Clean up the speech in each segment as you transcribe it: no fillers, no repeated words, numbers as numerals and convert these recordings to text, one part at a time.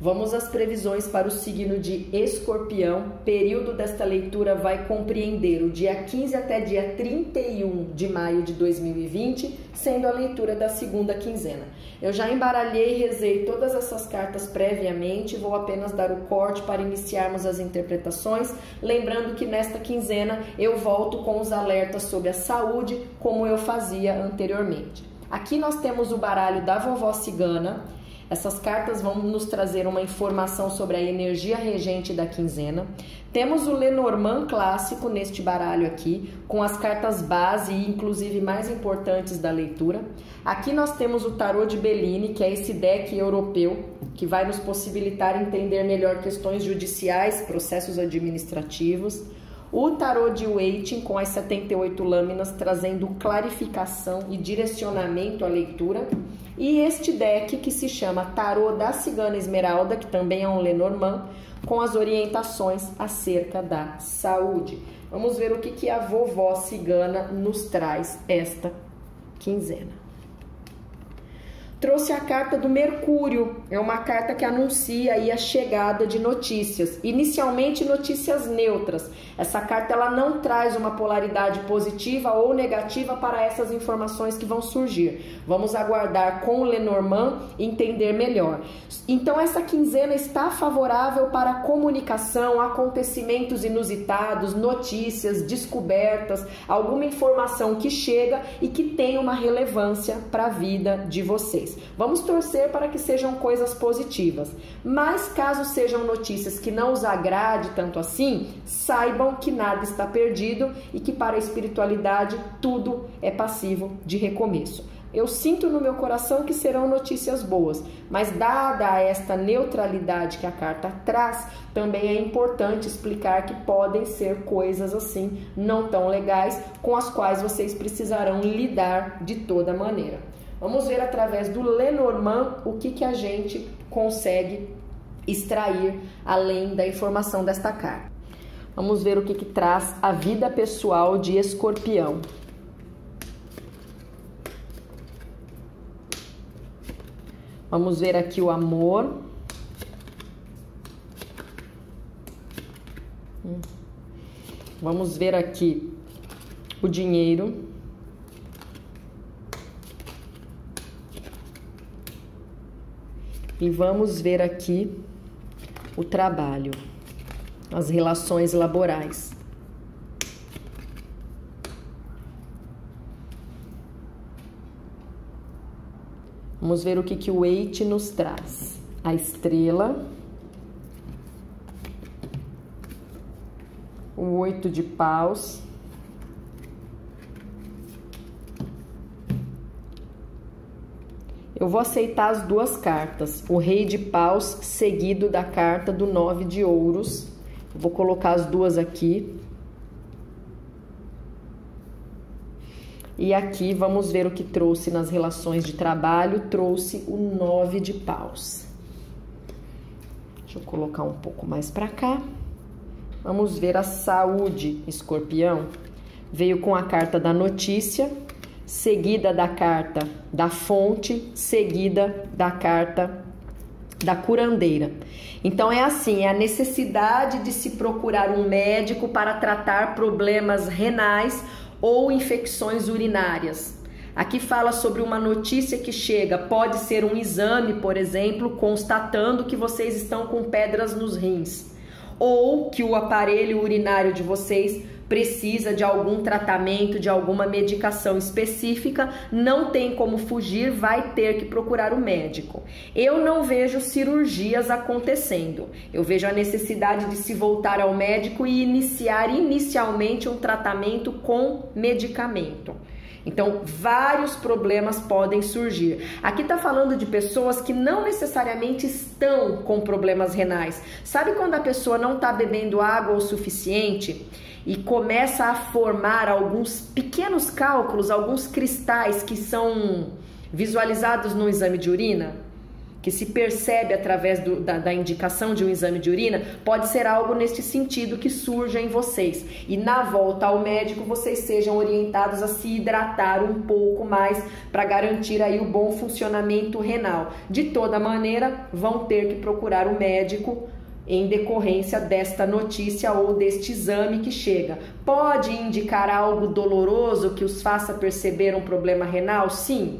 Vamos às previsões para o signo de Escorpião. Período desta leitura vai compreender o dia 15 até dia 31 de maio de 2020, sendo a leitura da segunda quinzena. Eu já embaralhei e rezei todas essas cartas previamente, vou apenas dar o corte para iniciarmos as interpretações, lembrando que nesta quinzena eu volto com os alertas sobre a saúde, como eu fazia anteriormente. Aqui nós temos o baralho da vovó cigana. Essas cartas vão nos trazer uma informação sobre a energia regente da quinzena. Temos o Lenormand clássico neste baralho aqui, com as cartas base e inclusive mais importantes da leitura. Aqui nós temos o tarô de Bellini, que é esse deck europeu, que vai nos possibilitar entender melhor questões judiciais, processos administrativos. O tarô de Waite, com as 78 lâminas, trazendo clarificação e direcionamento à leitura. E este deck que se chama Tarô da Cigana Esmeralda, que também é um Lenormand, com as orientações acerca da saúde. Vamos ver o que a vovó cigana nos traz esta quinzena. Trouxe a carta do Mercúrio, é uma carta que anuncia aí a chegada de notícias, inicialmente notícias neutras. Essa carta ela não traz uma polaridade positiva ou negativa para essas informações que vão surgir. Vamos aguardar com o Lenormand e entender melhor. Então essa quinzena está favorável para a comunicação, acontecimentos inusitados, notícias, descobertas, alguma informação que chega e que tem uma relevância para a vida de vocês. Vamos torcer para que sejam coisas positivas, mas caso sejam notícias que não os agrade tanto assim, saibam que nada está perdido e que para a espiritualidade tudo é passivo de recomeço. Eu sinto no meu coração que serão notícias boas, mas dada esta neutralidade que a carta traz, também é importante explicar que podem ser coisas assim não tão legais com as quais vocês precisarão lidar de toda maneira. Vamos ver através do Lenormand o que a gente consegue extrair além da informação desta carta. Vamos ver o que traz a vida pessoal de Escorpião. Vamos ver aqui o amor. Vamos ver aqui o dinheiro. E vamos ver aqui o trabalho, as relações laborais. Vamos ver o que o Waite nos traz. A estrela, o 8 de paus, eu vou aceitar as duas cartas, o Rei de Paus seguido da carta do 9 de ouros. Eu vou colocar as duas aqui. E aqui vamos ver o que trouxe nas relações de trabalho, trouxe o 9 de paus. Deixa eu colocar um pouco mais para cá. Vamos ver a saúde, Escorpião. Veio com a carta da notícia, seguida da carta da fonte, seguida da carta da curandeira. Então é assim, é a necessidade de se procurar um médico para tratar problemas renais ou infecções urinárias. Aqui fala sobre uma notícia que chega, pode ser um exame, por exemplo, constatando que vocês estão com pedras nos rins, ou que o aparelho urinário de vocês precisa de algum tratamento, de alguma medicação específica, não tem como fugir, vai ter que procurar o médico. Eu não vejo cirurgias acontecendo, eu vejo a necessidade de se voltar ao médico e iniciar inicialmente um tratamento com medicamento. Então, vários problemas podem surgir. Aqui está falando de pessoas que não necessariamente estão com problemas renais. Sabe quando a pessoa não está bebendo água o suficiente e começa a formar alguns pequenos cálculos, alguns cristais que são visualizados no exame de urina? que se percebe através da indicação de um exame de urina, pode ser algo neste sentido que surja em vocês. E na volta ao médico, vocês sejam orientados a se hidratar um pouco mais para garantir aí o bom funcionamento renal. De toda maneira, vão ter que procurar o médico em decorrência desta notícia ou deste exame que chega. Pode indicar algo doloroso que os faça perceber um problema renal? Sim.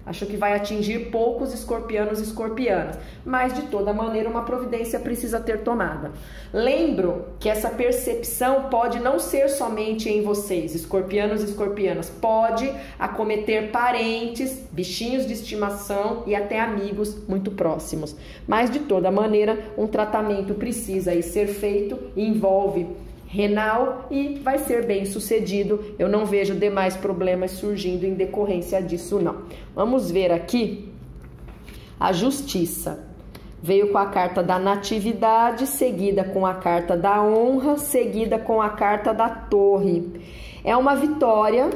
Acho que vai atingir poucos escorpianos e escorpianas, mas de toda maneira uma providência precisa ter tomada. Lembro que essa percepção pode não ser somente em vocês, escorpianos e escorpianas, pode acometer parentes, bichinhos de estimação e até amigos muito próximos. Mas de toda maneira um tratamento precisa aí ser feito, envolve renal e vai ser bem sucedido. Eu não vejo demais problemas surgindo em decorrência disso não. Vamos ver aqui a justiça. Veio com a carta da natividade, seguida com a carta da honra, seguida com a carta da torre. É uma vitória,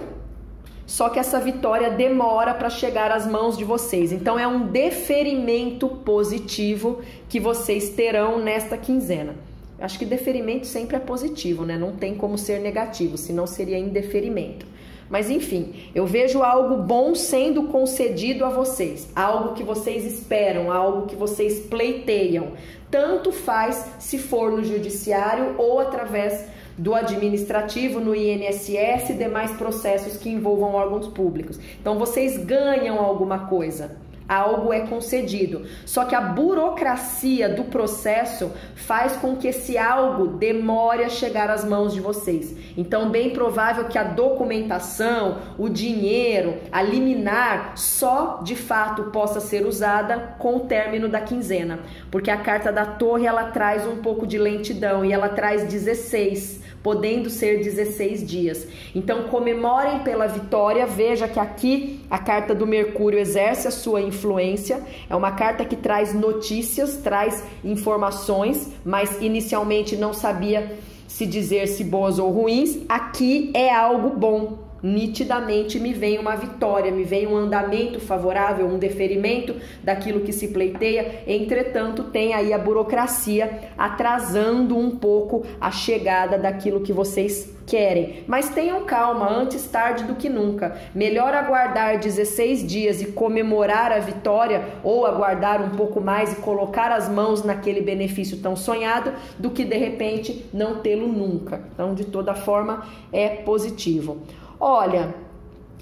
só que essa vitória demora para chegar às mãos de vocês. Então é um deferimento positivo que vocês terão nesta quinzena. Acho que deferimento sempre é positivo, né? Não tem como ser negativo, senão seria indeferimento. Mas enfim, eu vejo algo bom sendo concedido a vocês, algo que vocês esperam, algo que vocês pleiteiam. Tanto faz se for no judiciário ou através do administrativo, no INSS e demais processos que envolvam órgãos públicos. Então vocês ganham alguma coisa. Algo é concedido, só que a burocracia do processo faz com que esse algo demore a chegar às mãos de vocês. Então, bem provável que a documentação, o dinheiro, a liminar, só de fato possa ser usada com o término da quinzena, porque a carta da torre ela traz um pouco de lentidão e ela traz 16, podendo ser 16 dias. Então comemorem pela vitória. Veja que aqui a carta do Mercúrio exerce a sua influência, é uma carta que traz notícias, traz informações, mas inicialmente não sabia se dizer se boas ou ruins. Aqui é algo bom. Nitidamente me vem uma vitória, me vem um andamento favorável, um deferimento daquilo que se pleiteia. Entretanto, tem aí a burocracia atrasando um pouco a chegada daquilo que vocês querem. Mas tenham calma, antes tarde do que nunca. Melhor aguardar 16 dias e comemorar a vitória, ou aguardar um pouco mais e colocar as mãos naquele benefício tão sonhado, do que de repente não tê-lo nunca. Então, de toda forma, é positivo. Olha,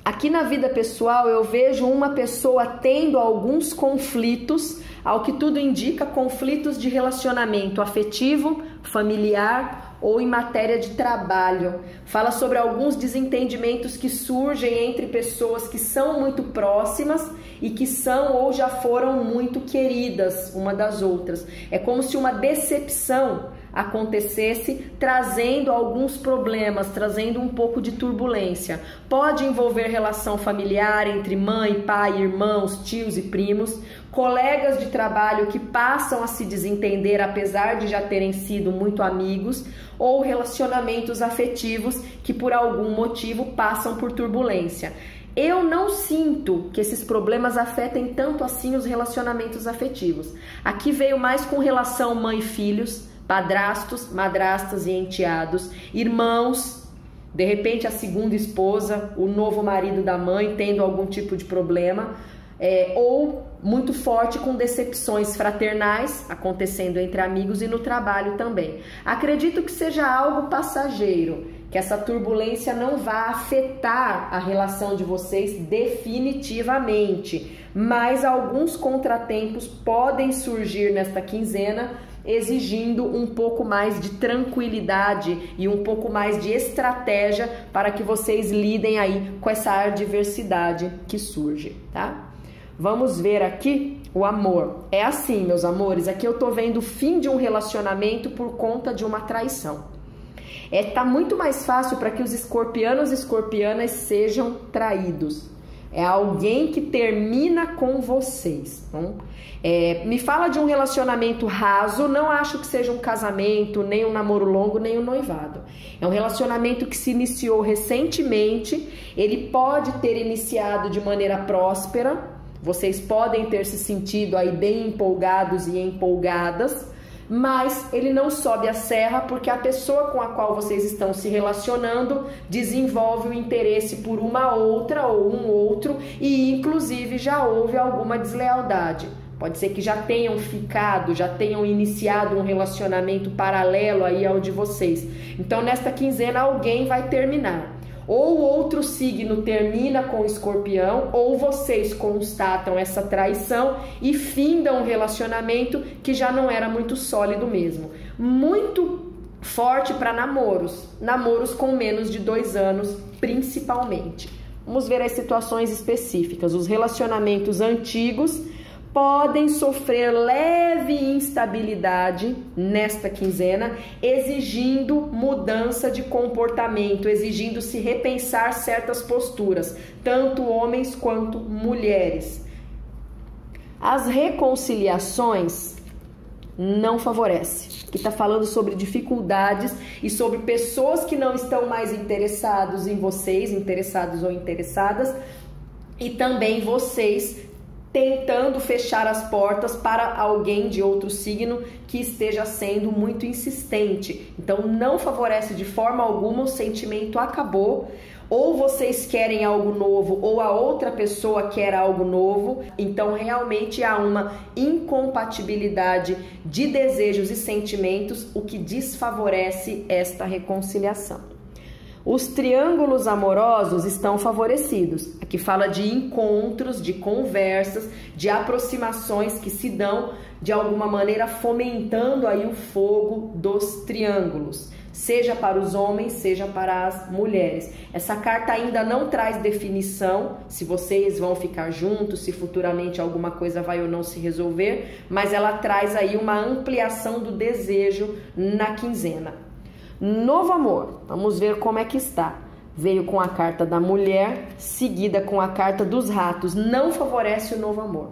aqui na vida pessoal eu vejo uma pessoa tendo alguns conflitos, ao que tudo indica, conflitos de relacionamento afetivo, familiar ou em matéria de trabalho. Fala sobre alguns desentendimentos que surgem entre pessoas que são muito próximas e que são ou já foram muito queridas uma das outras. É como se uma decepção acontecesse, trazendo alguns problemas, trazendo um pouco de turbulência. Pode envolver relação familiar entre mãe, pai, irmãos, tios e primos, colegas de trabalho que passam a se desentender apesar de já terem sido muito amigos, ou relacionamentos afetivos que por algum motivo passam por turbulência. Eu não sinto que esses problemas afetem tanto assim os relacionamentos afetivos. Aqui veio mais com relação mãe e filhos, padrastos, madrastas e enteados, irmãos, de repente a segunda esposa, o novo marido da mãe tendo algum tipo de problema, ou muito forte com decepções fraternais acontecendo entre amigos e no trabalho também. Acredito que seja algo passageiro, que essa turbulência não vá afetar a relação de vocês definitivamente, mas alguns contratempos podem surgir nesta quinzena, exigindo um pouco mais de tranquilidade e um pouco mais de estratégia para que vocês lidem aí com essa adversidade que surge, tá? Vamos ver aqui o amor. É assim, meus amores, aqui eu tô vendo o fim de um relacionamento por conta de uma traição. Tá muito mais fácil para que os escorpianos e escorpianas sejam traídos. É alguém que termina com vocês. Então, me fala de um relacionamento raso, não acho que seja um casamento, nem um namoro longo, nem um noivado. É um relacionamento que se iniciou recentemente, ele pode ter iniciado de maneira próspera, vocês podem ter se sentido aí bem empolgados e empolgadas, mas ele não sobe a serra porque a pessoa com a qual vocês estão se relacionando desenvolve o interesse por uma outra ou um outro e inclusive já houve alguma deslealdade. Pode ser que já tenham ficado, já tenham iniciado um relacionamento paralelo aí ao de vocês. Então nesta quinzena alguém vai terminar. Ou outro signo termina com o Escorpião, ou vocês constatam essa traição e findam um relacionamento que já não era muito sólido mesmo. Muito forte para namoros com menos de 2 anos, principalmente. Vamos ver as situações específicas. Os relacionamentos antigos podem sofrer leve instabilidade nesta quinzena, exigindo mudança de comportamento, exigindo se repensar certas posturas, tanto homens quanto mulheres. As reconciliações não favorecem. Aqui está falando sobre dificuldades e sobre pessoas que não estão mais interessados em vocês, interessados ou interessadas, e também vocês tentando fechar as portas para alguém de outro signo que esteja sendo muito insistente. Então não favorece de forma alguma, o sentimento acabou. Ou vocês querem algo novo ou a outra pessoa quer algo novo. Então realmente há uma incompatibilidade de desejos e sentimentos, o que desfavorece esta reconciliação. Os triângulos amorosos estão favorecidos. Aqui fala de encontros, de conversas, de aproximações que se dão de alguma maneira fomentando aí o fogo dos triângulos, seja para os homens, seja para as mulheres. Essa carta ainda não traz definição se vocês vão ficar juntos, se futuramente alguma coisa vai ou não se resolver, mas ela traz aí uma ampliação do desejo na quinzena. Novo amor, vamos ver como é que está. Veio com a carta da mulher, seguida com a carta dos ratos. Não favorece o novo amor.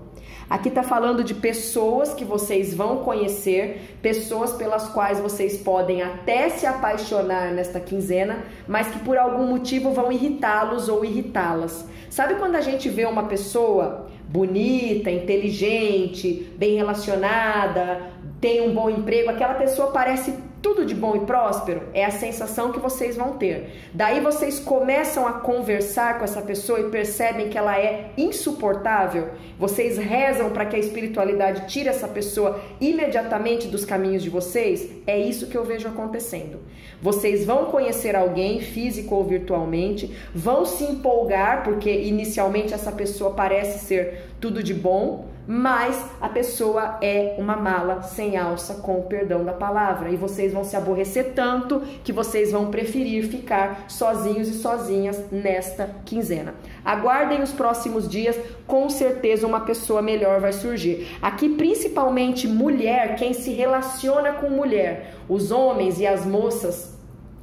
Aqui está falando de pessoas que vocês vão conhecer, pessoas pelas quais vocês podem até se apaixonar nesta quinzena, mas que por algum motivo vão irritá-los ou irritá-las. Sabe quando a gente vê uma pessoa bonita, inteligente, bem relacionada, tem um bom emprego, aquela pessoa parece tudo de bom e próspero? É a sensação que vocês vão ter. Daí vocês começam a conversar com essa pessoa e percebem que ela é insuportável. Vocês rezam para que a espiritualidade tire essa pessoa imediatamente dos caminhos de vocês. É isso que eu vejo acontecendo. Vocês vão conhecer alguém, físico ou virtualmente, vão se empolgar, porque inicialmente essa pessoa parece ser tudo de bom, mas a pessoa é uma mala sem alça, com o perdão da palavra, e vocês vão se aborrecer tanto que vocês vão preferir ficar sozinhos e sozinhas nesta quinzena. Aguardem os próximos dias, com certeza uma pessoa melhor vai surgir. Aqui principalmente mulher, quem se relaciona com mulher, os homens e as moças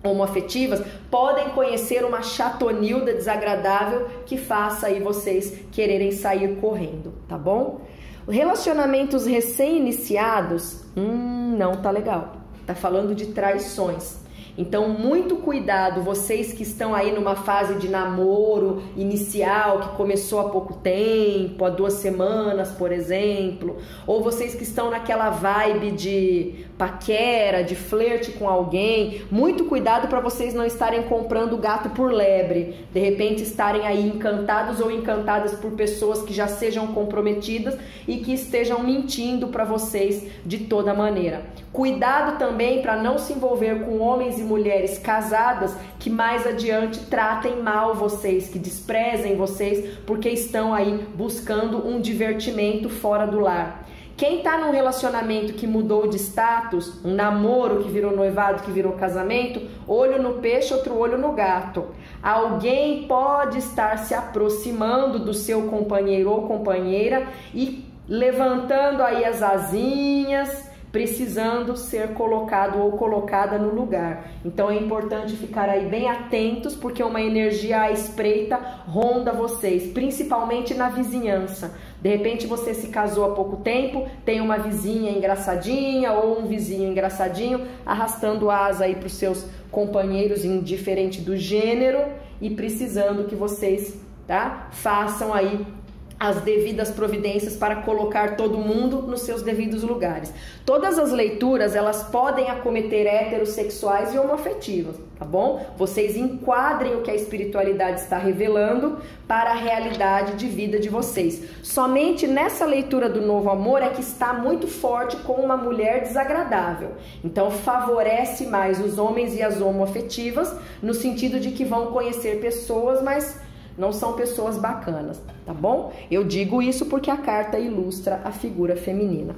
homoafetivas podem conhecer uma chatonilda desagradável que faça aí vocês quererem sair correndo, tá bom? Relacionamentos recém-iniciados, não tá legal. Tá falando de traições. Então, muito cuidado, vocês que estão aí numa fase de namoro inicial, que começou há pouco tempo, há 2 semanas, por exemplo, ou vocês que estão naquela vibe de paquera, de flerte com alguém, muito cuidado para vocês não estarem comprando gato por lebre, de repente estarem aí encantados ou encantadas por pessoas que já sejam comprometidas e que estejam mentindo para vocês de toda maneira. Cuidado também para não se envolver com homens e mulheres casadas que mais adiante tratem mal vocês, que desprezem vocês porque estão aí buscando um divertimento fora do lar. Quem está num relacionamento que mudou de status, um namoro que virou noivado, que virou casamento, olho no peixe, outro olho no gato. Alguém pode estar se aproximando do seu companheiro ou companheira e levantando aí as asinhas, precisando ser colocado ou colocada no lugar. Então é importante ficar aí bem atentos, porque uma energia à espreita ronda vocês, principalmente na vizinhança. De repente você se casou há pouco tempo, tem uma vizinha engraçadinha ou um vizinho engraçadinho arrastando asa aí para os seus companheiros, indiferente do gênero, e precisando que vocês, tá, façam aí as devidas providências para colocar todo mundo nos seus devidos lugares. Todas as leituras, elas podem acometer heterossexuais e homoafetivos, tá bom? Vocês enquadrem o que a espiritualidade está revelando para a realidade de vida de vocês. Somente nessa leitura do Novo Amor é que está muito forte com uma mulher desagradável. Então favorece mais os homens e as homoafetivas, no sentido de que vão conhecer pessoas, mas não são pessoas bacanas, tá bom? Eu digo isso porque a carta ilustra a figura feminina.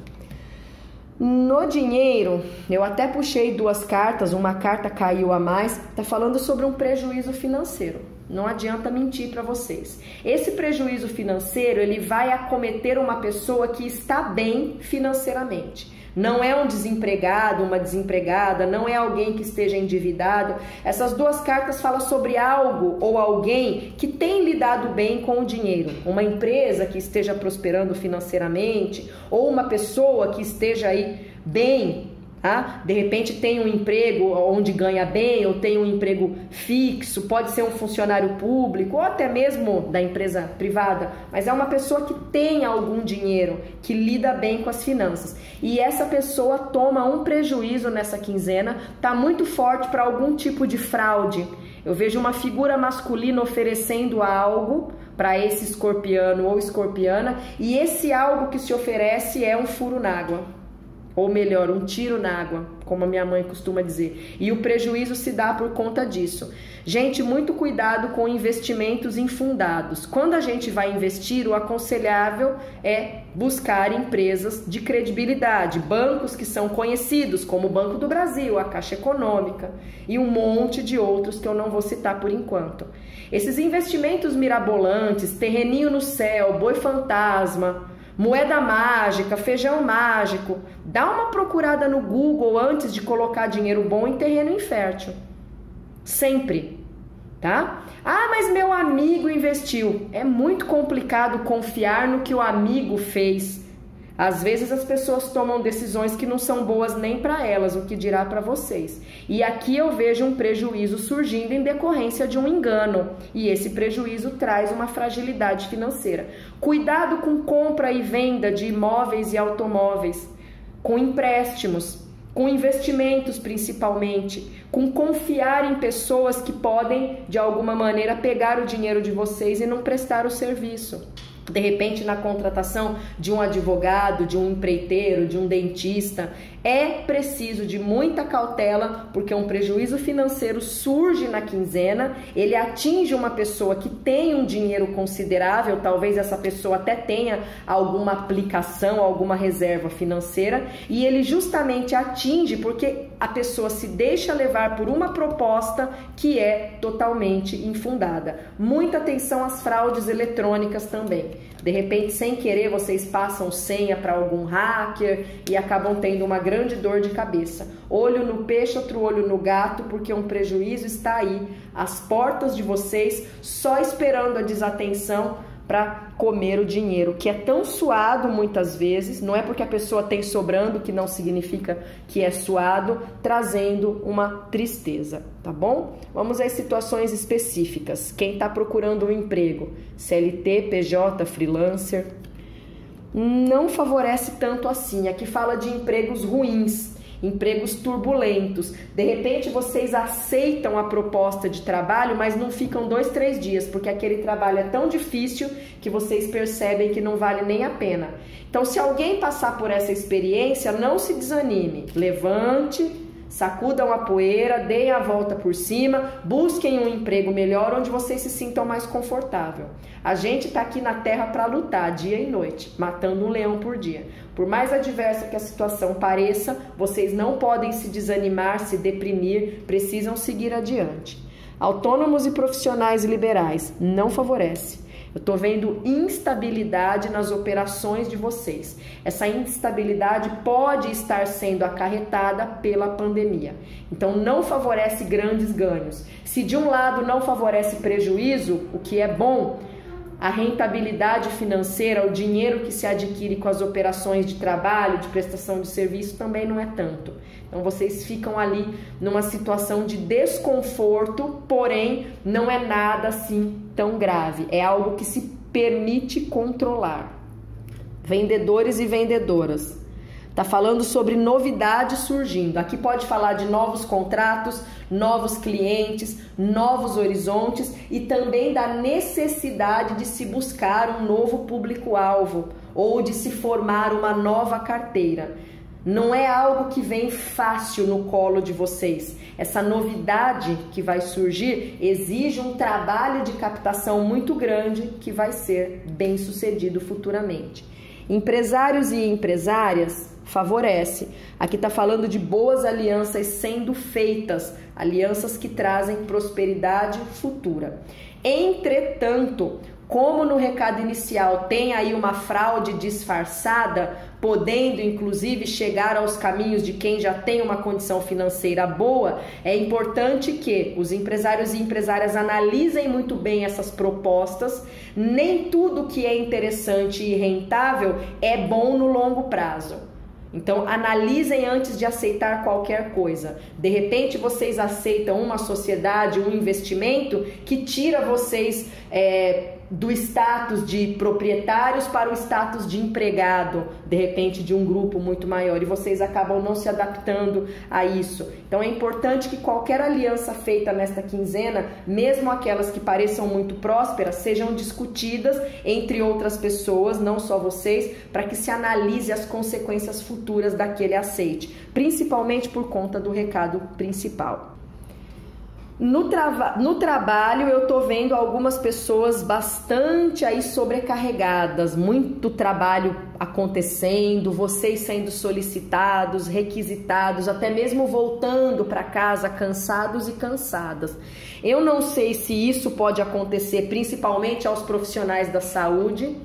No dinheiro, eu até puxei duas cartas, uma carta caiu a mais, tá falando sobre um prejuízo financeiro. Não adianta mentir para vocês. Esse prejuízo financeiro, ele vai acometer uma pessoa que está bem financeiramente. Não é um desempregado, uma desempregada, não é alguém que esteja endividado. Essas duas cartas falam sobre algo ou alguém que tem lidado bem com o dinheiro. Uma empresa que esteja prosperando financeiramente, ou uma pessoa que esteja aí bem, tá? De repente tem um emprego onde ganha bem, ou tem um emprego fixo, pode ser um funcionário público, ou até mesmo da empresa privada, mas é uma pessoa que tem algum dinheiro, que lida bem com as finanças. E essa pessoa toma um prejuízo nessa quinzena, tá muito forte para algum tipo de fraude. Eu vejo uma figura masculina oferecendo algo para esse escorpiano ou escorpiana, e esse algo que se oferece é um furo na água. Ou melhor, um tiro na água, como a minha mãe costuma dizer. E o prejuízo se dá por conta disso. Gente, muito cuidado com investimentos infundados. Quando a gente vai investir, o aconselhável é buscar empresas de credibilidade, bancos que são conhecidos, como o Banco do Brasil, a Caixa Econômica e um monte de outros que eu não vou citar por enquanto. Esses investimentos mirabolantes, terreninho no céu, boi fantasma, moeda mágica, feijão mágico, dá uma procurada no Google antes de colocar dinheiro bom em terreno infértil. Sempre, tá? Ah, mas meu amigo investiu. É muito complicado confiar no que o amigo fez. Às vezes as pessoas tomam decisões que não são boas nem para elas, o que dirá para vocês. E aqui eu vejo um prejuízo surgindo em decorrência de um engano. E esse prejuízo traz uma fragilidade financeira. Cuidado com compra e venda de imóveis e automóveis, com empréstimos, com investimentos principalmente, com confiar em pessoas que podem de alguma maneira pegar o dinheiro de vocês e não prestar o serviço. De repente, na contratação de um advogado, de um empreiteiro, de um dentista, é preciso de muita cautela, porque um prejuízo financeiro surge na quinzena, ele atinge uma pessoa que tem um dinheiro considerável, talvez essa pessoa até tenha alguma aplicação, alguma reserva financeira, e ele justamente atinge porque a pessoa se deixa levar por uma proposta que é totalmente infundada. Muita atenção às fraudes eletrônicas também. De repente, sem querer, vocês passam senha para algum hacker e acabam tendo uma grande dor de cabeça. Olho no peixe, outro olho no gato, porque um prejuízo está aí, às portas de vocês, só esperando a desatenção para comer o dinheiro, que é tão suado muitas vezes. Não é porque a pessoa tem sobrando que não significa que é suado, trazendo uma tristeza, tá bom? Vamos às situações específicas. Quem está procurando um emprego, CLT, PJ, freelancer, não favorece tanto assim. Aqui fala de empregos ruins, empregos turbulentos. De repente vocês aceitam a proposta de trabalho, mas não ficam 2, 3 dias, porque aquele trabalho é tão difícil que vocês percebem que não vale nem a pena. Então, se alguém passar por essa experiência, não se desanime. Levante, sacudam a poeira, deem a volta por cima, busquem um emprego melhor onde vocês se sintam mais confortável. A gente está aqui na Terra para lutar dia e noite, matando um leão por dia. Por mais adversa que a situação pareça, vocês não podem se desanimar, se deprimir, precisam seguir adiante. Autônomos e profissionais liberais, não favorece. Eu estou vendo instabilidade nas operações de vocês. Essa instabilidade pode estar sendo acarretada pela pandemia. Então, não favorece grandes ganhos. Se de um lado não favorece prejuízo, o que é bom, a rentabilidade financeira, o dinheiro que se adquire com as operações de trabalho, de prestação de serviço, também não é tanto. Então, vocês ficam ali numa situação de desconforto, porém, não é nada assim tão grave. É algo que se permite controlar. Vendedores e vendedoras. Está falando sobre novidades surgindo. Aqui pode falar de novos contratos, novos clientes, novos horizontes e também da necessidade de se buscar um novo público-alvo ou de se formar uma nova carteira. Não é algo que vem fácil no colo de vocês. Essa novidade que vai surgir exige um trabalho de captação muito grande que vai ser bem sucedido futuramente. Empresários e empresárias, favorece. Aqui está falando de boas alianças sendo feitas, alianças que trazem prosperidade futura. Entretanto, como no recado inicial tem aí uma fraude disfarçada, podendo inclusive chegar aos caminhos de quem já tem uma condição financeira boa, é importante que os empresários e empresárias analisem muito bem essas propostas. Nem tudo que é interessante e rentável é bom no longo prazo. Então, analisem antes de aceitar qualquer coisa. De repente, vocês aceitam uma sociedade, um investimento que tira vocês do status de proprietários para o status de empregado, de repente, de um grupo muito maior, e vocês acabam não se adaptando a isso. Então, é importante que qualquer aliança feita nesta quinzena, mesmo aquelas que pareçam muito prósperas, sejam discutidas entre outras pessoas, não só vocês, para que se analise as consequências futuras daquele aceite, principalmente por conta do recado principal. No trabalho eu tô vendo algumas pessoas bastante aí sobrecarregadas, muito trabalho acontecendo, vocês sendo solicitados, requisitados, até mesmo voltando para casa cansados e cansadas. Eu não sei se isso pode acontecer principalmente aos profissionais da saúde,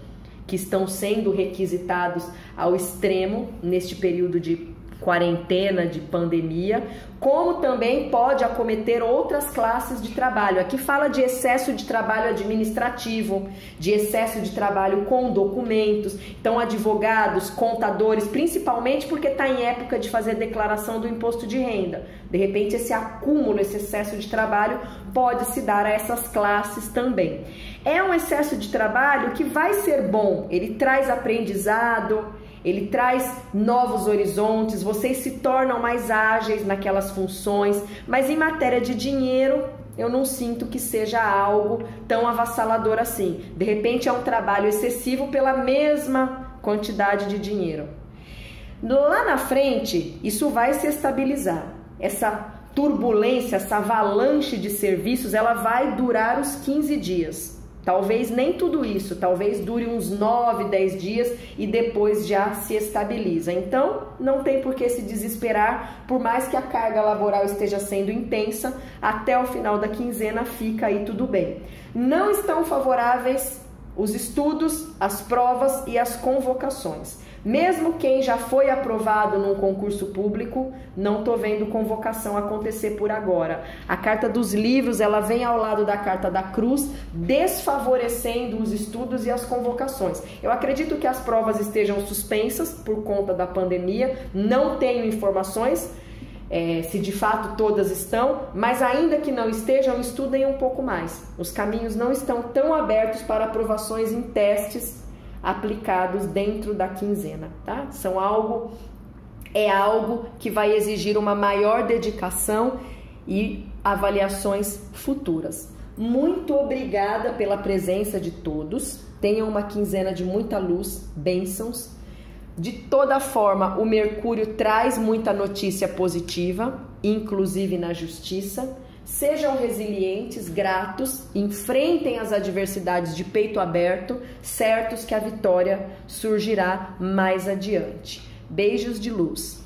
que estão sendo requisitados ao extremo neste período de quarentena, de pandemia, como também pode acometer outras classes de trabalho. Aqui fala de excesso de trabalho administrativo, de excesso de trabalho com documentos, então advogados, contadores, principalmente porque está em época de fazer declaração do imposto de renda. De repente esse acúmulo, esse excesso de trabalho pode se dar a essas classes também. É um excesso de trabalho que vai ser bom, ele traz aprendizado, ele traz novos horizontes, vocês se tornam mais ágeis naquelas funções, mas em matéria de dinheiro, eu não sinto que seja algo tão avassalador assim. De repente é um trabalho excessivo pela mesma quantidade de dinheiro. Lá na frente, isso vai se estabilizar. Essa turbulência, essa avalanche de serviços, ela vai durar os 15 dias. Talvez nem tudo isso, talvez dure uns 9, 10 dias e depois já se estabiliza. Então, não tem por que se desesperar, por mais que a carga laboral esteja sendo intensa, até o final da quinzena fica aí tudo bem. Não estão favoráveis os estudos, as provas e as convocações. Mesmo quem já foi aprovado num concurso público, não estou vendo convocação acontecer por agora. A carta dos livros, ela vem ao lado da carta da cruz, desfavorecendo os estudos e as convocações. Eu acredito que as provas estejam suspensas por conta da pandemia, não tenho informações se de fato todas estão, mas ainda que não estejam, estudem um pouco mais. Os caminhos não estão tão abertos para aprovações em testes aplicados dentro da quinzena, tá? É algo que vai exigir uma maior dedicação e avaliações futuras. Muito obrigada pela presença de todos. Tenham uma quinzena de muita luz, bênçãos. De toda forma, o Mercúrio traz muita notícia positiva, inclusive na justiça. Sejam resilientes, gratos, enfrentem as adversidades de peito aberto, certos que a vitória surgirá mais adiante. Beijos de luz.